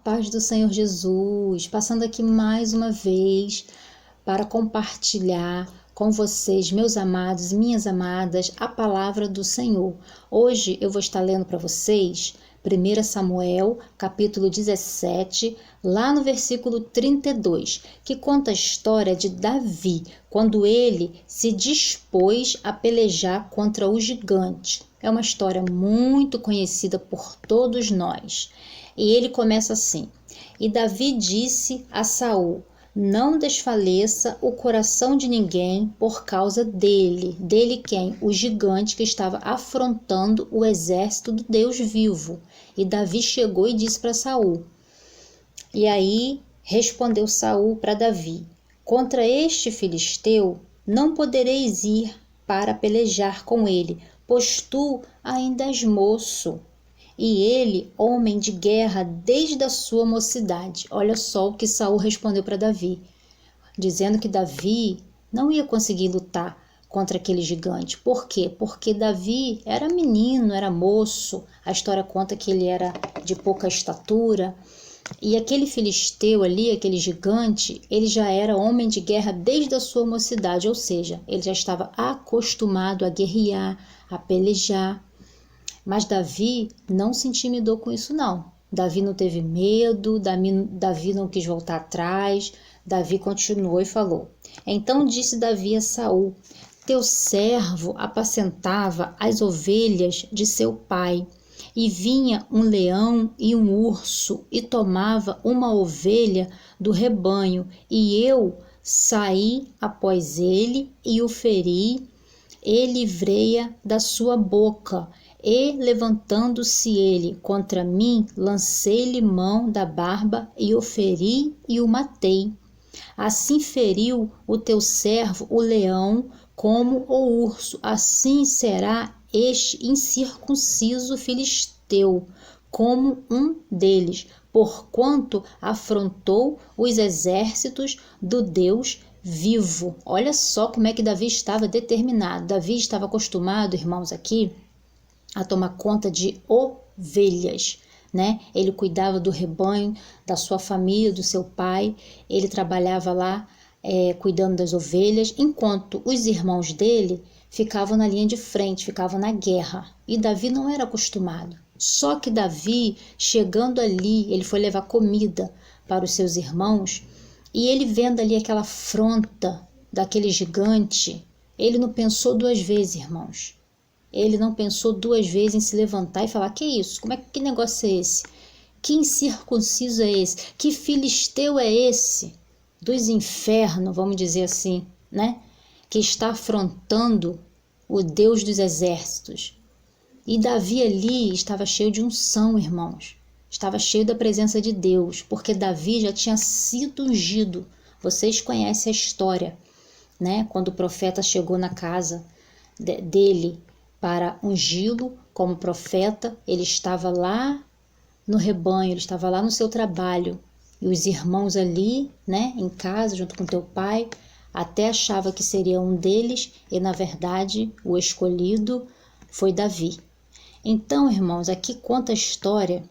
paz do Senhor Jesus, passando aqui mais uma vez para compartilhar com vocês, meus amados e minhas amadas, a palavra do Senhor. Hoje eu vou estar lendo para vocês 1 Samuel, capítulo 17, lá no versículo 32, que conta a história de Davi, quando ele se dispôs a pelejar contra o gigante. É uma história muito conhecida por todos nós. E ele começa assim: E Davi disse a Saul: Não desfaleça o coração de ninguém por causa dele. Dele quem? O gigante que estava afrontando o exército do Deus vivo. E Davi chegou e disse para Saul. E aí respondeu Saul para Davi: Contra este filisteu não podereis ir para pelejar com ele, pois tu ainda és moço, e ele homem de guerra desde a sua mocidade. Olha só o que Saul respondeu para Davi, dizendo que Davi não ia conseguir lutar contra aquele gigante. Por quê? Porque Davi era menino, era moço. A história conta que ele era de pouca estatura. E aquele filisteu ali, aquele gigante, ele já era homem de guerra desde a sua mocidade, ou seja, ele já estava acostumado a guerrear, a pelejar. Mas Davi não se intimidou com isso não. Davi não teve medo, Davi não quis voltar atrás. Davi continuou e falou: Então disse Davi a Saul: Teu servo apacentava as ovelhas de seu pai, e vinha um leão e um urso, e tomava uma ovelha do rebanho, e eu saí após ele, e o feri, e livrei-a da sua boca. E, levantando-se ele contra mim, lancei-lhe mão da barba, e o feri e o matei. Assim feriu o teu servo o leão como o urso, assim será este incircunciso filisteu, como um deles, porquanto afrontou os exércitos do Deus vivo. Olha só como é que Davi estava determinado. Davi estava acostumado, irmãos, aqui, a tomar conta de ovelhas, né? Ele cuidava do rebanho, da sua família, do seu pai. Ele trabalhava lá cuidando das ovelhas, enquanto os irmãos dele ficavam na linha de frente, ficavam na guerra. E Davi não era acostumado. Só que Davi, chegando ali, ele foi levar comida para os seus irmãos, e ele vendo ali aquela afronta daquele gigante, ele não pensou duas vezes, irmãos. Ele não pensou duas vezes em se levantar e falar: que isso? Que negócio é esse? Que incircunciso é esse? Que filisteu é esse? Dos infernos, vamos dizer assim, né? Que está afrontando o Deus dos exércitos. E Davi ali estava cheio de unção, irmãos. Estava cheio da presença de Deus, porque Davi já tinha sido ungido. Vocês conhecem a história, né? Quando o profeta chegou na casa dele para ungí-lo como profeta, ele estava lá no rebanho, ele estava lá no seu trabalho, e os irmãos ali, né, em casa, junto com teu pai, até achava que seria um deles, e na verdade o escolhido foi Davi. Então, irmãos, aqui conta a história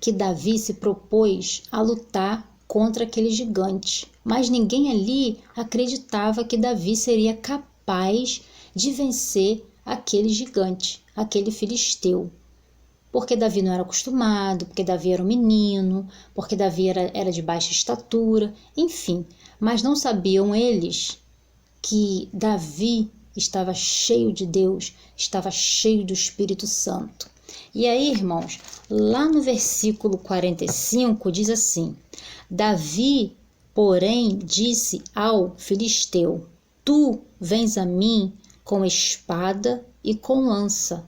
que Davi se propôs a lutar contra aquele gigante, mas ninguém ali acreditava que Davi seria capaz de vencer aquele gigante, aquele filisteu. Porque Davi não era acostumado, porque Davi era um menino, porque Davi era de baixa estatura, enfim. Mas não sabiam eles que Davi estava cheio de Deus, estava cheio do Espírito Santo. E aí, irmãos, lá no versículo 45 diz assim: Davi, porém, disse ao filisteu: Tu vens a mim com espada e com lança,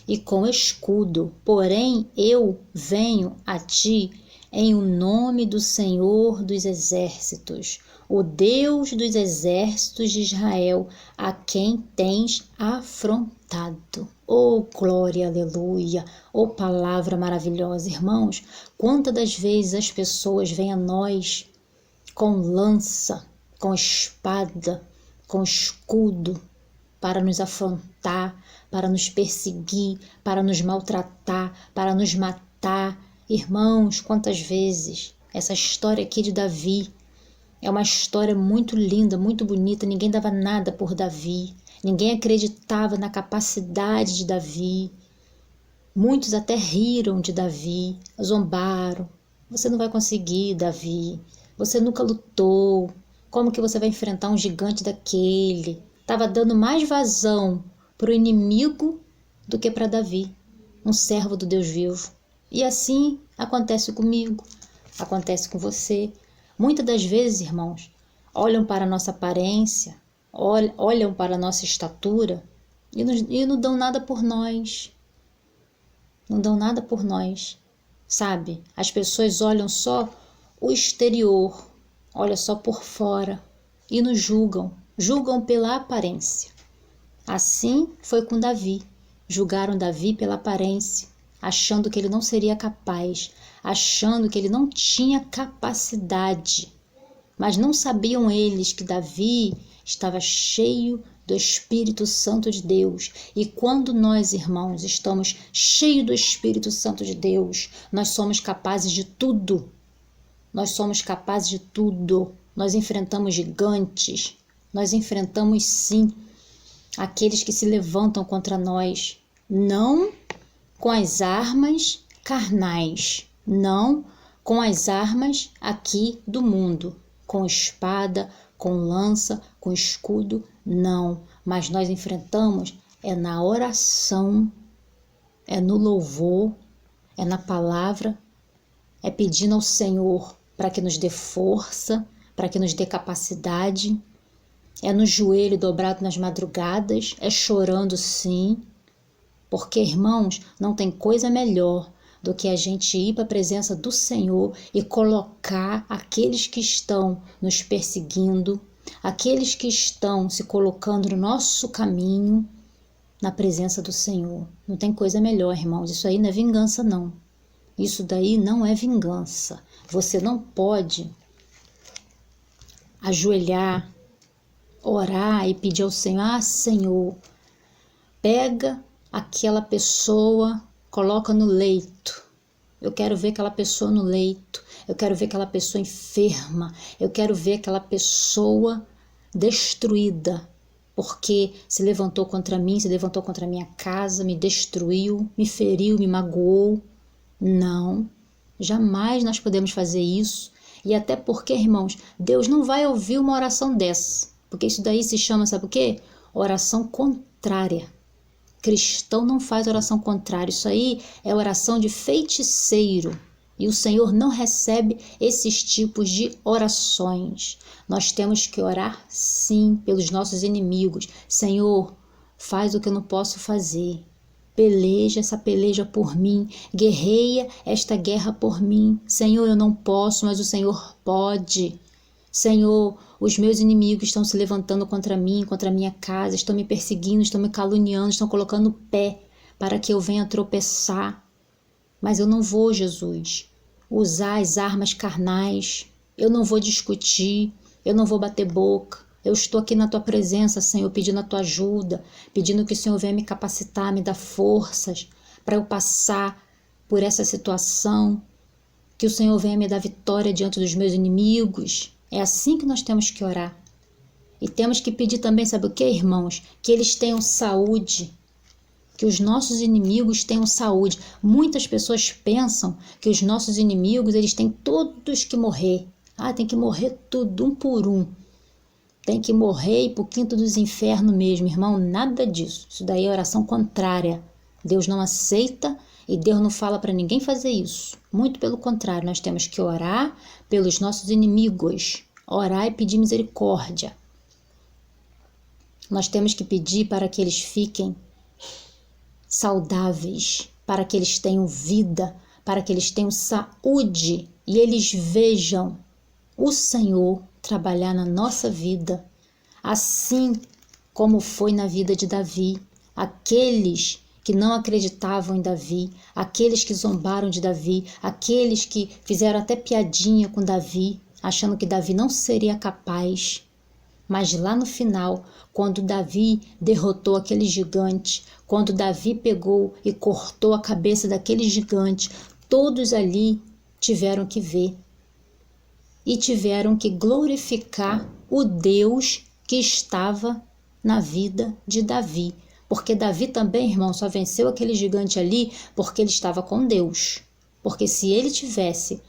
e com escudo, porém eu venho a ti em o nome do Senhor dos exércitos, o Deus dos exércitos de Israel, a quem tens afrontado. Oh, glória, aleluia, oh, palavra maravilhosa. Irmãos, quantas das vezes as pessoas vêm a nós com lança, com espada, com escudo, para nos afrontar, para nos perseguir, para nos maltratar, para nos matar. Irmãos, quantas vezes essa história aqui de Davi é uma história muito linda, muito bonita. Ninguém dava nada por Davi, ninguém acreditava na capacidade de Davi. Muitos até riram de Davi, zombaram. Você não vai conseguir, Davi. Você nunca lutou. Como que você vai enfrentar um gigante daquele? Estava dando mais vazão para o inimigo do que para Davi, um servo do Deus vivo. E assim acontece comigo, acontece com você. Muitas das vezes, irmãos, olham para a nossa aparência, olham para a nossa estatura e não dão nada por nós. Não dão nada por nós, sabe? As pessoas olham só o exterior, olham só por fora e nos julgam, julgam pela aparência. Assim foi com Davi. Julgaram Davi pela aparência, achando que ele não seria capaz, achando que ele não tinha capacidade. Mas não sabiam eles que Davi estava cheio do Espírito Santo de Deus. E quando nós, irmãos, estamos cheios do Espírito Santo de Deus, nós somos capazes de tudo. Nós somos capazes de tudo. Nós enfrentamos gigantes. Nós enfrentamos, sim, aqueles que se levantam contra nós. Não com as armas carnais. Não com as armas aqui do mundo. Com espada, com lança, com escudo, não. Mas nós enfrentamos na oração, no louvor, na palavra, pedindo ao Senhor para que nos dê força, para que nos dê capacidade, no joelho dobrado nas madrugadas, chorando sim, porque, irmãos, não tem coisa melhor do que a gente ir para a presença do Senhor e colocar aqueles que estão nos perseguindo, aqueles que estão se colocando no nosso caminho, na presença do Senhor. Não tem coisa melhor, irmãos. Isso aí não é vingança, não. Isso daí não é vingança. Você não pode ajoelhar, orar e pedir ao Senhor: Senhor, pega aquela pessoa, coloca no leito. Eu quero ver aquela pessoa no leito. Eu quero ver aquela pessoa enferma. Eu quero ver aquela pessoa destruída, porque se levantou contra mim, se levantou contra a minha casa, me destruiu, me feriu, me magoou. Não, jamais nós podemos fazer isso. E até porque, irmãos, Deus não vai ouvir uma oração dessa, porque isso daí se chama, sabe o quê? Oração contrária. Cristão não faz oração contrária. Isso aí é oração de feiticeiro. E o Senhor não recebe esses tipos de orações. Nós temos que orar, sim, pelos nossos inimigos. Senhor, faz o que eu não posso fazer. Peleja essa peleja por mim. Guerreia esta guerra por mim. Senhor, eu não posso, mas o Senhor pode. Senhor, os meus inimigos estão se levantando contra mim, contra a minha casa, estão me perseguindo, estão me caluniando, estão colocando o pé para que eu venha tropeçar. Mas eu não vou, Jesus, usar as armas carnais, eu não vou discutir, eu não vou bater boca. Eu estou aqui na tua presença, Senhor, pedindo a tua ajuda, pedindo que o Senhor venha me capacitar, me dar forças para eu passar por essa situação, que o Senhor venha me dar vitória diante dos meus inimigos. É assim que nós temos que orar. E temos que pedir também, sabe o que, irmãos? Que eles tenham saúde, que os nossos inimigos tenham saúde. Muitas pessoas pensam que os nossos inimigos, eles têm todos que morrer. Tem que morrer tudo, um por um. Tem que morrer e ir para o quinto dos infernos mesmo, irmão. Nada disso. Isso daí é oração contrária. Deus não aceita e Deus não fala para ninguém fazer isso. Muito pelo contrário, nós temos que orar pelos nossos inimigos. Orar e pedir misericórdia. Nós temos que pedir para que eles fiquem saudáveis, para que eles tenham vida, para que eles tenham saúde e eles vejam o Senhor trabalhar na nossa vida, assim como foi na vida de Davi. Aqueles que não acreditavam em Davi, aqueles que zombaram de Davi, aqueles que fizeram até piadinha com Davi, achando que Davi não seria capaz. Mas lá no final, quando Davi derrotou aquele gigante, quando Davi pegou e cortou a cabeça daquele gigante, todos ali tiveram que ver e tiveram que glorificar o Deus que estava na vida de Davi. Porque Davi também, irmão, só venceu aquele gigante ali porque ele estava com Deus. Porque se ele tivesse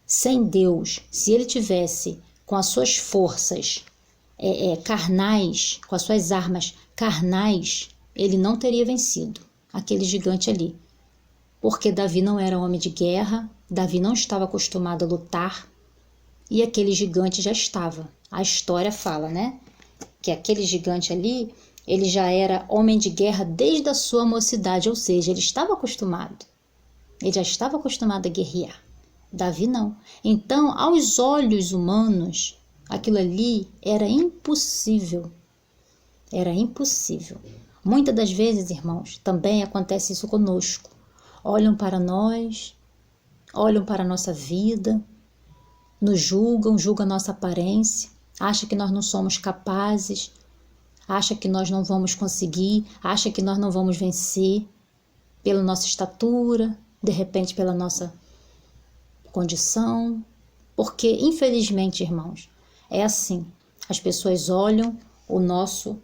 sem Deus, se ele tivesse com as suas forças carnais, com as suas armas carnais, ele não teria vencido aquele gigante ali. Porque Davi não era homem de guerra, Davi não estava acostumado a lutar, e aquele gigante já estava. A história fala, né? Que aquele gigante ali, ele já era homem de guerra desde a sua mocidade, ou seja, ele estava acostumado. Ele já estava acostumado a guerrear. Davi não. Então, aos olhos humanos, aquilo ali era impossível. Era impossível. Muitas das vezes, irmãos, também acontece isso conosco. Olham para nós, olham para a nossa vida, nos julgam, julgam a nossa aparência, acham que nós não somos capazes, acham que nós não vamos conseguir, acham que nós não vamos vencer pela nossa estatura, de repente pela nossa condição. Porque, infelizmente, irmãos, é assim. As pessoas olham o nosso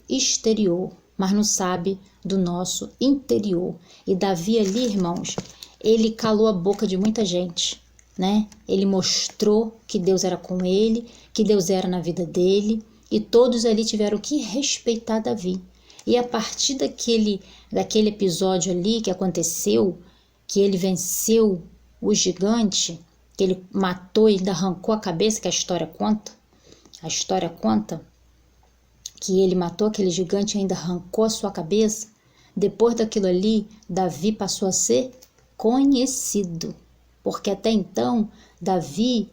exterior, mas não sabem do nosso interior. E Davi ali, irmãos, ele calou a boca de muita gente, né? Ele mostrou que Deus era com ele, que Deus era na vida dele, e todos ali tiveram que respeitar Davi. E a partir daquele episódio ali que aconteceu, que ele venceu o gigante, que ele matou e ainda arrancou a cabeça, que a história conta, que ele matou aquele gigante e ainda arrancou a sua cabeça. Depois daquilo ali, Davi passou a ser conhecido. Porque até então, Davi,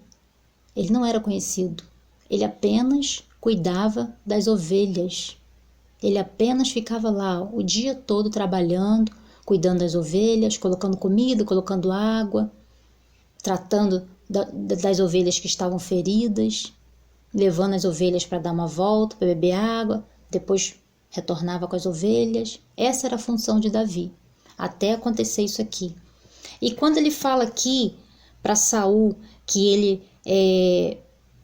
ele não era conhecido. Ele apenas cuidava das ovelhas. Ele apenas ficava lá o dia todo trabalhando, cuidando das ovelhas, colocando comida, colocando água, tratando das ovelhas que estavam feridas, levando as ovelhas para dar uma volta, para beber água, depois retornava com as ovelhas. Essa era a função de Davi, até acontecer isso aqui. E quando ele fala aqui para Saul que ele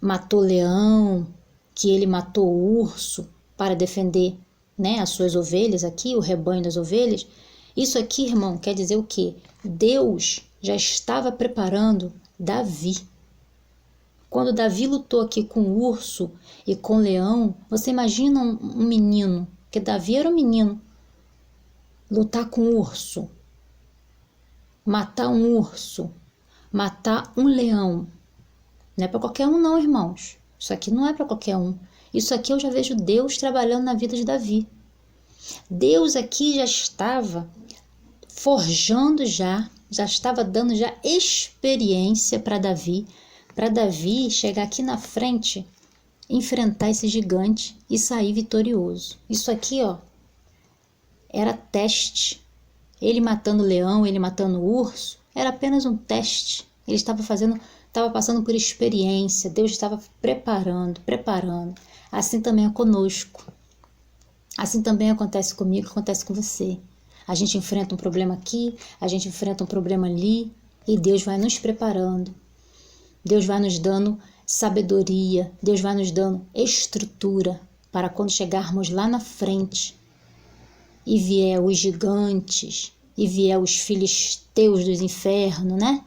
matou leão, que ele matou urso para defender, né, as suas ovelhas aqui, o rebanho das ovelhas, isso aqui, irmão, quer dizer o quê? Deus já estava preparando Davi. Quando Davi lutou aqui com o urso e com o leão, você imagina um menino, que Davi era um menino, lutar com um urso, matar um urso, matar um leão. Não é para qualquer um não, irmãos. Isso aqui não é para qualquer um. Isso aqui eu já vejo Deus trabalhando na vida de Davi. Deus aqui já estava forjando já estava dando já experiência para Davi chegar aqui na frente, enfrentar esse gigante e sair vitorioso. Isso aqui, ó, era teste. Ele matando o leão, ele matando o urso, era apenas um teste. Ele estava passando por experiência, Deus estava preparando. Assim também é conosco. Assim também acontece comigo, acontece com você. A gente enfrenta um problema aqui, a gente enfrenta um problema ali, e Deus vai nos preparando. Deus vai nos dando sabedoria, Deus vai nos dando estrutura para quando chegarmos lá na frente e vier os gigantes, e vier os filisteus dos infernos, né?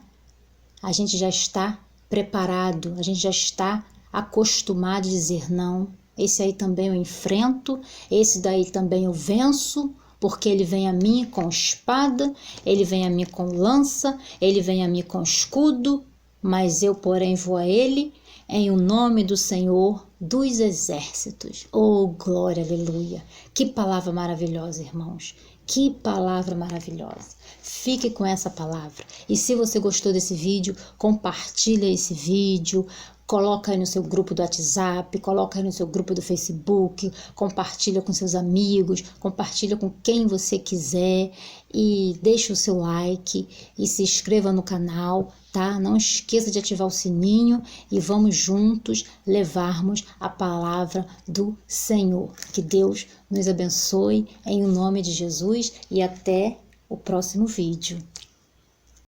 A gente já está preparado, a gente já está acostumado a dizer não. Esse aí também eu enfrento, esse daí também eu venço, porque ele vem a mim com espada, ele vem a mim com lança, ele vem a mim com escudo, mas eu, porém, vou a ele em o nome do Senhor dos Exércitos. Oh, glória, aleluia! Que palavra maravilhosa, irmãos! Que palavra maravilhosa! Fique com essa palavra. E se você gostou desse vídeo, compartilha esse vídeo, coloca aí no seu grupo do WhatsApp, coloca aí no seu grupo do Facebook, compartilha com seus amigos, compartilha com quem você quiser e deixa o seu like e se inscreva no canal, tá? Não esqueça de ativar o sininho e vamos juntos levarmos a palavra do Senhor. Que Deus nos abençoe em nome de Jesus e até o próximo vídeo.